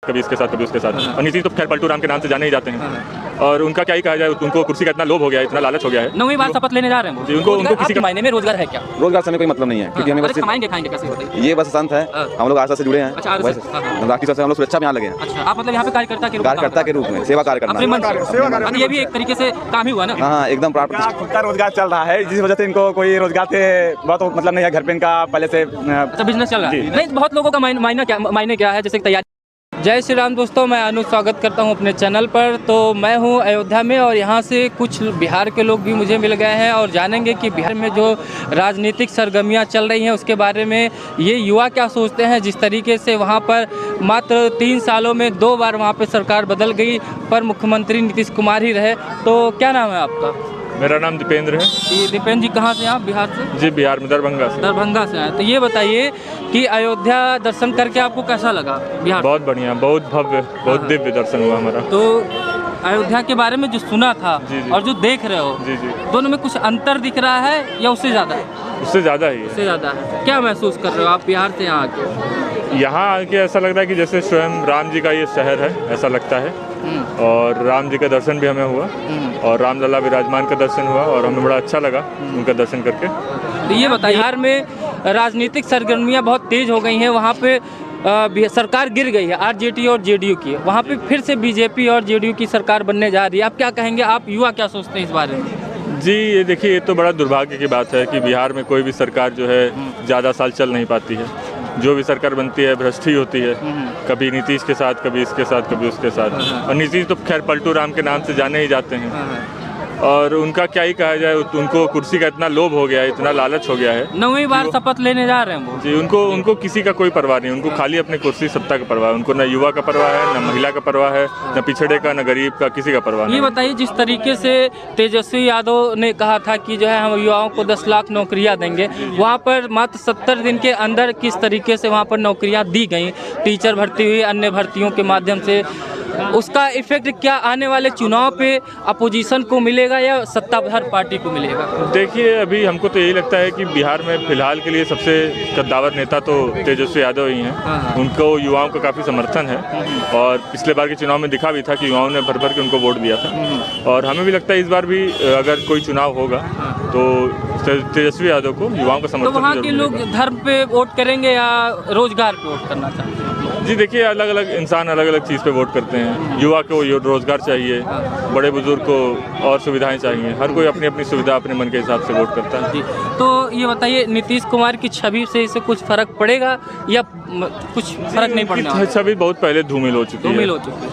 कभी इसके साथ कभी उसके साथ। और नीतीश तो खैर पलटू राम के नाम से जाने ही जाते हैं और उनका क्या ही कहा जाए, उनको कुर्सी का इतना लोभ हो गया है, इतना लालच हो गया है। 9वीं बार शपथ लेने जा रहे हैं उनको किसी के मायने में रोजगार है क्या? रोजगार से हमें कोई मतलब नहीं है, क्योंकि हमें बस कमाएंगे खाएंगे कैसे बताइए? ये बस संत है, हम लोग आशा से जुड़े हैं। अच्छा, राष्ट्रीय से हम लोग सुरक्षा में यहाँ लगे हैं। अच्छा, आप मतलब यहाँ पे कार्यकर्ता के रूप में सेवा कार्य करना। ये भी एक तरीके से काम ही हुआ ना? हाँ, एकदम प्राप्त। खुद का रोजगार चल रहा है, जिस वजह से इनको कोई रोजगार से बहुत मतलब नहीं है। घर पे इनका पहले से अच्छा बिजनेस चल रहा है। नहीं, बहुत लोगों का मायने क्या है, जैसे तैयारी। जय श्री राम दोस्तों, मैं अनु स्वागत करता हूं अपने चैनल पर। तो मैं हूं अयोध्या में और यहां से कुछ बिहार के लोग भी मुझे मिल गए हैं और जानेंगे कि बिहार में जो राजनीतिक सरगर्मियां चल रही हैं उसके बारे में ये युवा क्या सोचते हैं। जिस तरीके से वहां पर मात्र 3 सालों में 2 बार वहां पर सरकार बदल गई पर मुख्यमंत्री नीतीश कुमार ही रहे। तो क्या नाम है आपका? मेरा नाम दीपेंद्र है। दीपेंद्र जी कहाँ से? आप बिहार से? जी बिहार में दरभंगा से। दरभंगा से आए। तो ये बताइए कि अयोध्या दर्शन करके आपको कैसा लगा? बिहार बहुत बढ़िया, बहुत भव्य, बहुत दिव्य दर्शन हुआ हमारा। तो अयोध्या के बारे में जो सुना था जी। और जो देख रहे हो जी दोनों में कुछ अंतर दिख रहा है या उससे ज़्यादा है? उससे ज़्यादा ही है। उससे ज़्यादा है। क्या महसूस कर रहे हो आप बिहार से यहाँ आके? यहाँ आके ऐसा लग रहा है कि जैसे स्वयं राम जी का ये शहर है, ऐसा लगता है। और राम जी का दर्शन भी हमें हुआ और रामलला विराजमान का दर्शन हुआ और हमें बड़ा अच्छा लगा उनका दर्शन करके। तो ये बताइए, बिहार में राजनीतिक सरगर्मियाँ बहुत तेज हो गई हैं। वहाँ पे सरकार गिर गई है आरजेडी और जेडीयू की, वहाँ पे फिर से बीजेपी और जेडीयू की सरकार बनने जा रही है। आप क्या कहेंगे? आप युवा क्या सोचते हैं इस बारे में? जी ये देखिए, ये तो बड़ा दुर्भाग्य की बात है कि बिहार में कोई भी सरकार जो है ज़्यादा साल चल नहीं पाती है। जो भी सरकार बनती है भ्रष्ट ही होती है, कभी नीतीश के साथ, कभी इसके साथ, कभी उसके साथ। और नीतीश तो खैर पलटू राम के नाम से जाने ही जाते हैं और उनका क्या ही कहा जाए, उनको कुर्सी का इतना लोभ हो गया है, इतना लालच हो गया है। 9वीं बार शपथ लेने जा रहे हैं वो। जी, उनको किसी का कोई परवाह नहीं, उनको खाली अपनी कुर्सी सत्ता का परवाह है। उनको न युवा का परवाह है, न महिला का परवाह है, न पिछड़े का, न गरीब का, किसी का परवाह नहीं। ये बताइए, जिस तरीके से तेजस्वी यादव ने कहा था कि जो है हम युवाओं को 10 लाख नौकरियां देंगे, वहाँ पर मात्र 70 दिन के अंदर किस तरीके से वहाँ पर नौकरियां दी गई, टीचर भर्ती हुई, अन्य भर्तियों के माध्यम से, उसका इफेक्ट क्या आने वाले चुनाव पे अपोजिशन को मिलेगा या सत्ताधार पार्टी को मिलेगा? देखिए, अभी हमको तो यही लगता है कि बिहार में फिलहाल के लिए सबसे कद्दावर नेता तो तेजस्वी यादव ही हैं। उनको युवाओं का काफ़ी समर्थन है और पिछले बार के चुनाव में दिखा भी था कि युवाओं ने भर भर के उनको वोट दिया था। और हमें भी लगता है इस बार भी अगर कोई चुनाव होगा तो तेजस्वी यादव को युवाओं का समर्थन। तो वहाँ के लोग धर्म पे वोट करेंगे या रोजगार पे वोट करना चाहते हैं? जी देखिए, अलग अलग इंसान अलग अलग चीज़ पे वोट करते हैं। युवा को रोजगार चाहिए, बड़े बुजुर्ग को और सुविधाएं चाहिए। हर कोई अपनी अपनी सुविधा अपने मन के हिसाब से वोट करता है। जी, तो ये बताइए, नीतीश कुमार की छवि से इससे कुछ फर्क पड़ेगा या कुछ फर्क नहीं पड़ना? छवि बहुत पहले धूमिल हो चुकी है।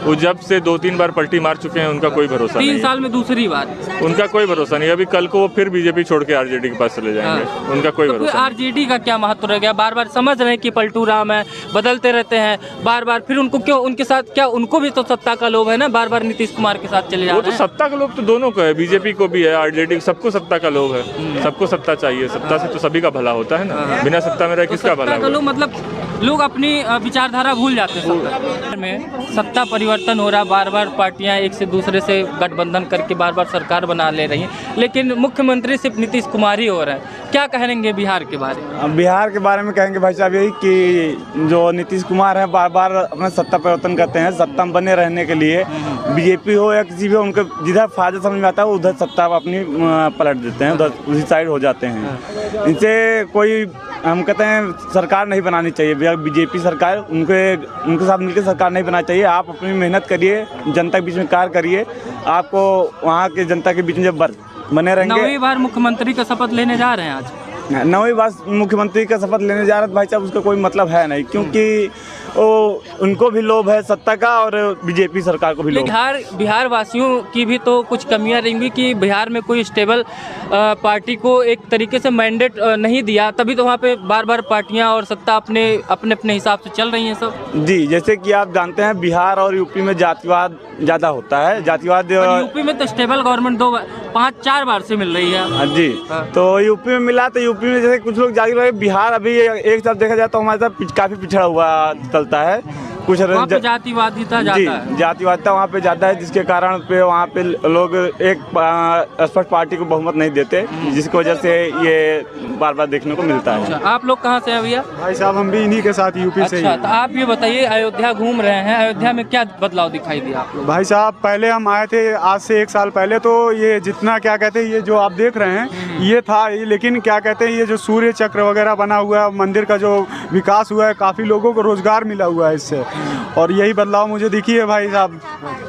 वो जब से 2-3 बार पलटी मार चुके हैं, उनका कोई भरोसा नहीं। 3 साल में दूसरी बार उनका कोई भरोसा नहीं। अभी कल को वो फिर बीजेपी छोड़ के आरजेडी के पास चले जाएंगे, उनका कोई भरोसा नहीं। आरजेडी का क्या महत्व रह गया? बार बार समझ रहे हैं कि पलटू राम है, बदलते रहते हैं बार बार, फिर उनको क्यों, उनके साथ क्या, उनको भी तो सत्ता का लोभ है ना, बार बार नीतीश कुमार के साथ चले जा रहे हैं। वो तो सत्ता का लोभ तो दोनों का है, बीजेपी को भी है, आरजेडी, सबको सत्ता का लोभ है। सबको सत्ता चाहिए, सत्ता से तो सभी का भला होता है ना। बिना सत्ता में रहे किसका भला होगा? मतलब लोग अपनी विचारधारा भूल जाते हैं। में सत्ता परिवर्तन हो रहा, बार बार पार्टियां एक से दूसरे से गठबंधन करके बार बार सरकार बना ले रही हैं, लेकिन मुख्यमंत्री सिर्फ नीतीश कुमार ही हो रहे हैं। क्या कहेंगे बिहार के बारे में? बिहार के बारे में कहेंगे भाई साहब यही कि जो नीतीश कुमार है बार बार अपना सत्ता परिवर्तन करते हैं। सत्ता में बने रहने के लिए बीजेपी हो या किसी भी हो, उनके जिधर फायदा समझ में आता है उधर सत्ता अपनी पलट देते हैं, उधर उसी साइड हो जाते हैं। इनसे कोई, हम कहते हैं सरकार नहीं बनानी चाहिए, बीजेपी सरकार, उनके साथ मिलकर सरकार नहीं बनानी चाहिए। आप अपनी मेहनत करिए, जनता के बीच में कार्य करिए, आपको वहाँ के जनता के बीच में जब बने रहेंगे। 9वीं बार मुख्यमंत्री का शपथ लेने जा रहे हैं आज। 9वीं बार मुख्यमंत्री का शपथ लेने जा रहे हैं भाई साहब, उसका कोई मतलब है नहीं, क्योंकि उनको भी लोभ है सत्ता का और बीजेपी सरकार को भी लोभ। बिहार वासियों की भी तो कुछ कमियां रहेंगी कि बिहार में कोई स्टेबल पार्टी को एक तरीके से मैंडेट नहीं दिया, तभी तो वहाँ पे बार बार पार्टियां और सत्ता अपने अपने हिसाब से चल रही हैं सब। जी, जैसे कि आप जानते हैं बिहार और यूपी में जातिवाद ज़्यादा होता है। जातिवाद यूपी में तो स्टेबल गवर्नमेंट 5-4 बार से मिल रही है। जी, तो यूपी में मिला, तो यूपी में जैसे कुछ लोग जागरूक रहे। बिहार अभी एक तरफ देखा जाए तो हमारे साथ काफ़ी पिछड़ा हुआ चलता है। कुछ वहाँ पे जातिवादिता जी ज्यादा है। जातिवादिता वहाँ पे ज़्यादा है, जिसके कारण पे वहाँ पे लोग एक स्पष्ट पार्टी को बहुमत नहीं देते, जिसकी वजह से ये बार बार देखने को मिलता है। अच्छा, आप लोग कहाँ से हैं भैया? भाई साहब हम भी इन्हीं के साथ यूपी से ही अच्छा, हैं। तो आप ये बताइए, अयोध्या घूम रहे हैं, अयोध्या में क्या बदलाव दिखाई दिया आप लोग? भाई साहब पहले हम आए थे आज से 1 साल पहले, तो ये जितना क्या कहते हैं ये जो आप देख रहे हैं ये था, लेकिन क्या कहते हैं ये जो सूर्य चक्र वगैरह बना हुआ है, मंदिर का जो विकास हुआ है, काफ़ी लोगों को रोजगार मिला हुआ है इससे, और यही बदलाव मुझे दिखी है भाई साहब।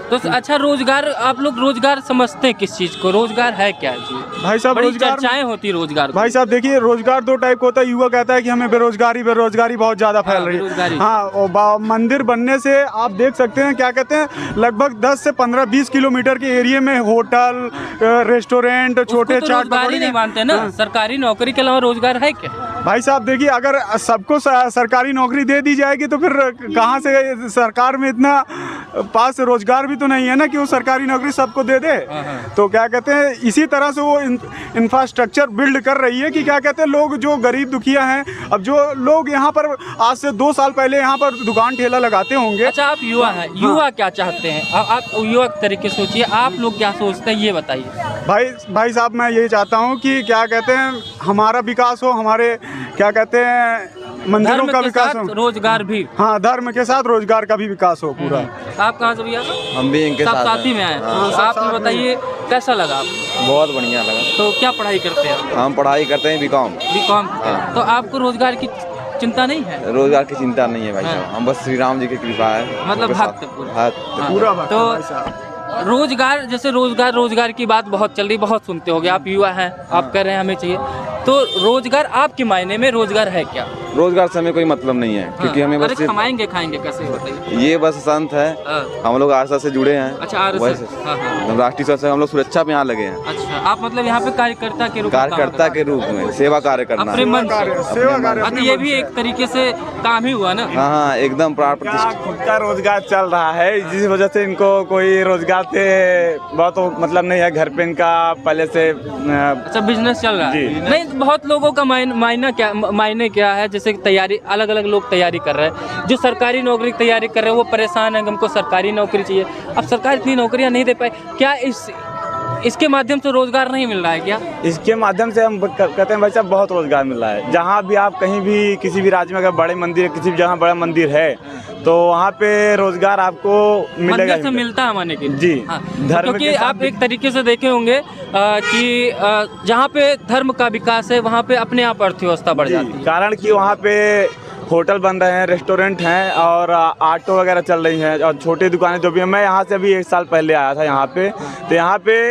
तो अच्छा, रोजगार, आप लोग रोजगार समझते हैं किस चीज़ को? रोजगार है क्या जी? भाई साहब बड़ी रोजगार, चर्चाएं होती है रोजगार को। भाई साहब देखिए रोजगार 2 टाइप का होता है। युवा कहता है कि हमें बेरोजगारी बहुत ज़्यादा फैल रही बेरोजगारी। है। हाँ, और मंदिर बनने से आप देख सकते हैं क्या कहते हैं लगभग 10 से 15-20 किलोमीटर के एरिया में होटल, रेस्टोरेंट, छोटे उसको तो चाट रोजगार ही नहीं मानते ना। सरकारी नौकरी के अलावा रोजगार है क्या? भाई साहब देखिए अगर सबको सरकारी नौकरी दे दी जाएगी तो फिर कहाँ से, सरकार में इतना पास रोजगार भी तो नहीं है ना कि वो सरकारी नौकरी सबको दे दे। तो क्या कहते हैं इसी तरह से वो इंफ्रास्ट्रक्चर बिल्ड कर रही है कि क्या कहते हैं लोग जो गरीब दुखिया हैं, अब जो लोग यहाँ पर आज से 2 साल पहले यहाँ पर दुकान ठेला लगाते होंगे। अच्छा, आप युवा हैं, युवा क्या चाहते हैं? आप युवा के तरीके से सोचिए, आप लोग क्या सोचते हैं ये बताइए। भाई साहब मैं ये चाहता हूँ कि क्या कहते हैं हमारा विकास हो, हमारे क्या कहते हैं मंदिरों का विकास हो, रोजगार भी। हाँ धर्म के साथ रोजगार का भी विकास हो पूरा। आप कहाँ से भैया? हम भी इनके सब साथ साथी में आए। आप बताइए कैसा लगा आपको? बहुत बढ़िया लगा। तो क्या पढ़ाई करते हैं? हम पढ़ाई करते हैं बीकॉम। बीकॉम। तो आपको रोजगार की चिंता नहीं है? रोजगार की चिंता नहीं है भाई साहब, हम बस श्री राम जी की कृपा है। मतलब उनके भक्त साथ- पूरा। भक्त। पूरा बात तो है भाई साहब। रोजगार, जैसे रोजगार की बात बहुत चल रही, बहुत सुनते होगे, आप युवा हैं, आप कह रहे हैं हमें चाहिए, तो रोजगार आपके मायने में रोजगार है क्या? रोजगार से हमें कोई मतलब नहीं है, क्योंकि हमें अरे बस सिर्फ कमाएंगे खाएंगे कैसे बताइए? ये बस संत है, हम लोग आरएसएस से जुड़े हैं। अच्छा, आरएसएस। वैसे हाँ, हाँ। राष्ट्रीय स्तर से हम लोग सुरक्षा में यहाँ लगे हैं, अच्छा, आप मतलब यहाँ पे कार्यकर्ता के रूप में काम कार्यकर्ता करते के रूप में सेवा कार्य करना अपने है। मन से। सेवा कार्य हाँ, तो ये भी एक तरीके से काम ही हुआ ना। हाँ हाँ एकदम प्राण क्या प्रतिष्ठा। खुद का रोजगार चल रहा है, जिस वजह से इनको कोई रोजगार से बहुत मतलब नहीं है, घर पे इनका पहले से अच्छा, बिजनेस चल रहा है। जी। नहीं, बहुत लोगों का मायने क्या है, जैसे तैयारी, अलग अलग लोग तैयारी कर रहे हैं, जो सरकारी नौकरी की तैयारी कर रहे हैं वो परेशान है, हमको सरकारी नौकरी चाहिए। अब सरकार इतनी नौकरियां नहीं दे पाई, क्या इसके माध्यम से रोजगार नहीं मिल रहा है क्या? इसके माध्यम से हम कहते हैं भाई साहब बहुत रोजगार मिल रहा है। जहाँ भी आप कहीं भी किसी भी राज्य में अगर बड़े मंदिर, किसी भी जगह बड़ा मंदिर है तो वहाँ पे रोजगार आपको मिलेगा मंदिर ही से मिलेगा। मिलता है माने कि जी। हाँ। धर्म क्योंकि के साथ आप एक तरीके से देखे होंगे कि जहाँ पे धर्म का विकास है वहाँ पे अपने आप अर्थव्यवस्था बढ़ जी, जाती है। कारण कि वहाँ पे होटल बन रहे हैं, रेस्टोरेंट हैं और ऑटो वगैरह चल रही हैं और छोटी दुकानें जो भी हैं। मैं यहाँ से अभी 1 साल पहले आया था यहाँ पे, तो यहाँ पे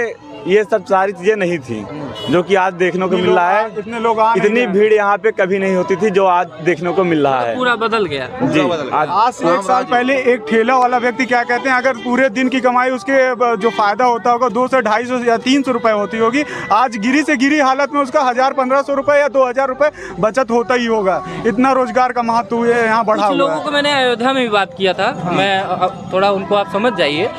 ये सब सारी चीज़ें नहीं थी जो कि आज देखने को मिल रहा है। इतने लोग आ नहीं इतनी रहे। भीड़ यहाँ पे कभी नहीं होती थी जो आज देखने को मिल रहा है। पूरा बदल गया। जी, आज से 1 साल पहले एक ठेला वाला व्यक्ति क्या कहते हैं अगर पूरे दिन की कमाई उसके जो फायदा होता होगा 200 से 250 या 300 रुपए होती होगी, आज गिरी से गिरी हालत में उसका 1000-1500 रुपए या 2000 रुपए बचत होता ही होगा। इतना रोजगार का महत्व यहाँ बढ़ा कुछ हुआ लोगों है। को मैंने अयोध्या में भी बात किया था। मैं थोड़ा उनको आप समझ जाइए।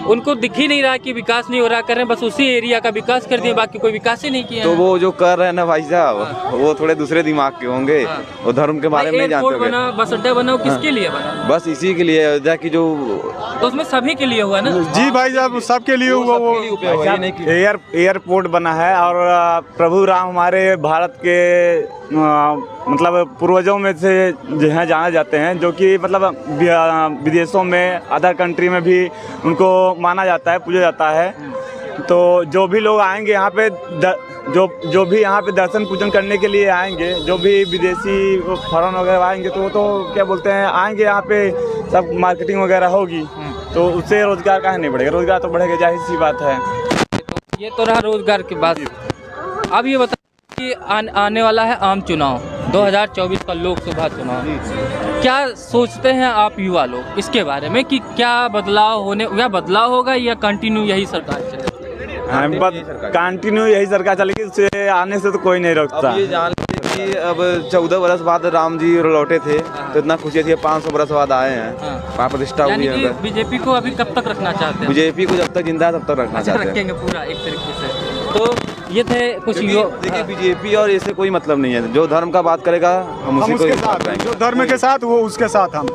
उनको दिख ही नहीं रहा कि विकास नहीं हो रहा, कर रहे हैं बस उसी एरिया का विकास कर दिए, बाकी कोई विकास ही नहीं किया। तो वो जो कर रहे हैं ना भाई साहब, वो थोड़े दूसरे दिमाग के होंगे, वो धर्म के बारे में नहीं जानते एयरपोर्ट बना, होंगे। बस अड्डा बना, वो किसके लिए बना? बस इसी के लिए अयोध्या की जो तो उसमें सभी के लिए हुआ ना। जी भाई साहब सबके लिए हुआ वो। एयरपोर्ट बना है और प्रभु राम हमारे भारत के मतलब पूर्वजों में से जो है जाने जाते हैं, जो कि मतलब विदेशों में, अदर कंट्री में भी उनको माना जाता है, पूजा जाता है। तो जो भी लोग आएंगे यहाँ पे जो भी यहाँ पे दर्शन पूजन करने के लिए आएंगे, जो भी विदेशी फॉरेन वगैरह आएंगे तो वो तो क्या बोलते हैं आएंगे यहाँ पे, सब मार्केटिंग वगैरह होगी तो उससे रोजगार काहे नहीं बढ़ेगा? रोजगार तो बढ़ेगा, जाहिर सी बात है। तो ये तो रहा रोजगार की बात। अब ये बताइए कि आने वाला है आम चुनाव, 2024 का लोकसभा चुनाव, क्या सोचते हैं आप युवा लोग इसके बारे में कि क्या बदलाव होगा या कंटिन्यू यही सरकार चलेगी? कंटिन्यू यही सरकार चलेगी, उससे आने से तो कोई नहीं रोकता। अब ये जान लीजिए कि अब 14 बरस बाद राम जी लौटे थे तो इतना खुशी थी, 500 बरस बाद आए हैं, वहाँ प्रतिष्ठा हुई यानी कि है। बीजेपी को अभी कब तक रखना चाहते हैं? बीजेपी को जब तक जिंदा है तब तक रखना चाहते हैं। रखेंगे पूरा एक तरीके से। तो ये थे कुछ देखिए बीजेपी और इससे कोई मतलब नहीं है, जो धर्म का बात करेगा हम उसी को उसके साथ साथ हैं, जो धर्म के साथ वो उसके साथ हम।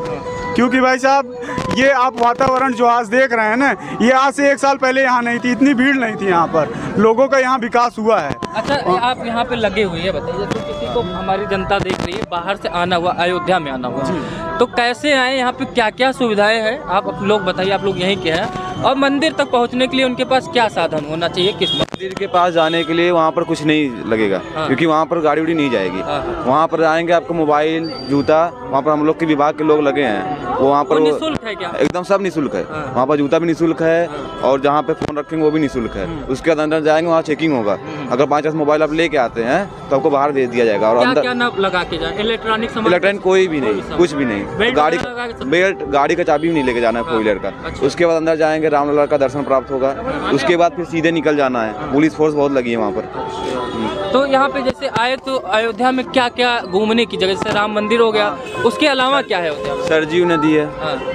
क्योंकि भाई साहब ये आप वातावरण जो आज देख रहे हैं ना, ये आज से 1 साल पहले यहाँ नहीं थी, इतनी भीड़ नहीं थी यहाँ पर, लोगों का यहाँ विकास हुआ है। अच्छा, आप यहाँ पे लगे हुए हैं, बताइए तो किसी को हमारी जनता देख रही है, बाहर से आना हुआ, अयोध्या में आना हुआ, तो कैसे आए, यहाँ पे क्या क्या सुविधाएं हैं, आप लोग बताइए, आप लोग यहीं के हैं, और मंदिर तक पहुँचने के लिए उनके पास क्या साधन होना चाहिए, किस मंदिर के पास जाने के लिए वहाँ पर कुछ नहीं लगेगा, क्योंकि वहाँ पर गाड़ी उड़ी नहीं जाएगी। वहाँ पर आएंगे आपको मोबाइल, जूता, वहाँ पर हम लोग के विभाग के लोग लगे हैं, वो वहाँ पर निःशुल्क है क्या? एकदम सब निःशुल्क है। वहाँ पर जूता भी निःशुल्क है और जहाँ पे फोन रखेंगे वो भी निःशुल्क है। उसके बाद अंदर जाएंगे, वहाँ चेकिंग होगा, अगर 5-10 मोबाइल आप लेके आते हैं तो आपको बाहर भेज दिया जाएगा। और अंदर क्या ना लगा के जाए, इलेक्ट्रॉनिक कोई भी नहीं, कुछ भी नहीं, गाड़ी बेल्ट, गाड़ी का चाबी भी नहीं लेके जाना है 4 व्हीलर का। उसके बाद अंदर जाएंगे, रामलला का दर्शन प्राप्त होगा, उसके बाद फिर सीधे निकल जाना है। पुलिस फोर्स बहुत लगी है वहाँ पर। तो यहाँ पे जैसे आए तो अयोध्या में क्या क्या घूमने की जगह, जैसे राम मंदिर हो गया, उसके अलावा क्या है अयोध्या में? सरजीव नदी है,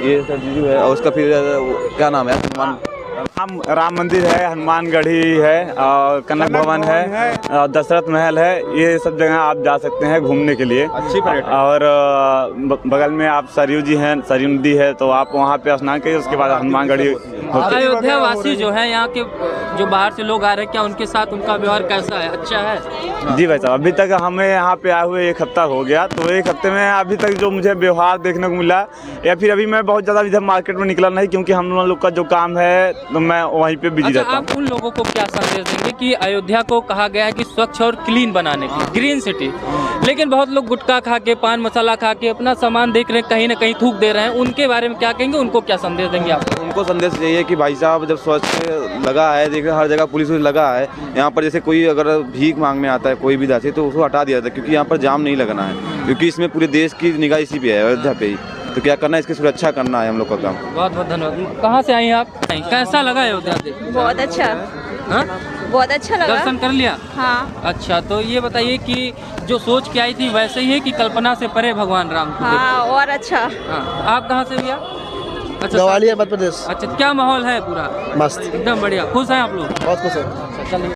ये सरजीव है, और उसका फिर क्या नाम है, राम मंदिर है, हनुमानगढ़ी है, और कनक भवन है, और दशरथ महल है, ये सब जगह आप जा सकते हैं घूमने के लिए। अच्छी पर्यटन। और बगल में आप सरयू जी हैं, सरयू नदी है, तो आप वहाँ पे स्नान करिए, उसके बाद हनुमानगढ़ी। अयोध्या वासी जो है, यहाँ के जो बाहर से लोग आ रहे हैं, क्या उनके साथ उनका व्यवहार कैसा है, अच्छा है? जी भाई साहब, अभी तक हमें यहाँ पे आए हुए 1 हफ्ता हो गया, तो 1 हफ्ते में अभी तक जो मुझे व्यवहार देखने को मिला, या फिर अभी मैं बहुत ज़्यादा इधर मार्केट में निकला नहीं, क्योंकि हम लोग का जो काम है तो मैं वहीं पे बिजी रहता हूँ। आप उन लोगों को क्या संदेश देंगे कि अयोध्या को कहा गया है कि स्वच्छ और क्लीन बनाने की, ग्रीन सिटी, लेकिन बहुत लोग गुटखा खा के, पान मसाला खा के अपना सामान देख रहे हैं, कहीं ना कहीं थूक दे रहे हैं, उनके बारे में क्या कहेंगे, उनको क्या संदेश देंगे आप? उनको संदेश यही है कि भाई साहब, जब स्वच्छ लगा है, देख हर जगह पुलिस लगा है, यहाँ पर जैसे कोई अगर भीख मांगने आता है कोई भी दासी, तो उसको हटा दिया जाता है, क्योंकि यहाँ पर जाम नहीं लगना है, क्योंकि इसमें पूरे देश की निगाह इसी पे है, अयोध्या पे ही। तो क्या करना है, इसकी सुरक्षा करना है हम लोग का काम। बहुत बहुत धन्यवाद। कहाँ से आई आप? कैसा लगा अयोध्या से? बहुत अच्छा, हाँ? बहुत अच्छा लगा। दर्शन कर लिया? हाँ। अच्छा, तो ये बताइए कि जो सोच के आई थी वैसे ही है कि कल्पना से परे भगवान राम? हाँ, और अच्छा। हाँ, आप कहाँ से भैया? अच्छा, ग्वालियर मध्य प्रदेश। अच्छा, क्या माहौल है पूरा? मस्त, एकदम बढ़िया, खुश हैं आप लोग? बहुत खुश है। अच्छा, चलिए।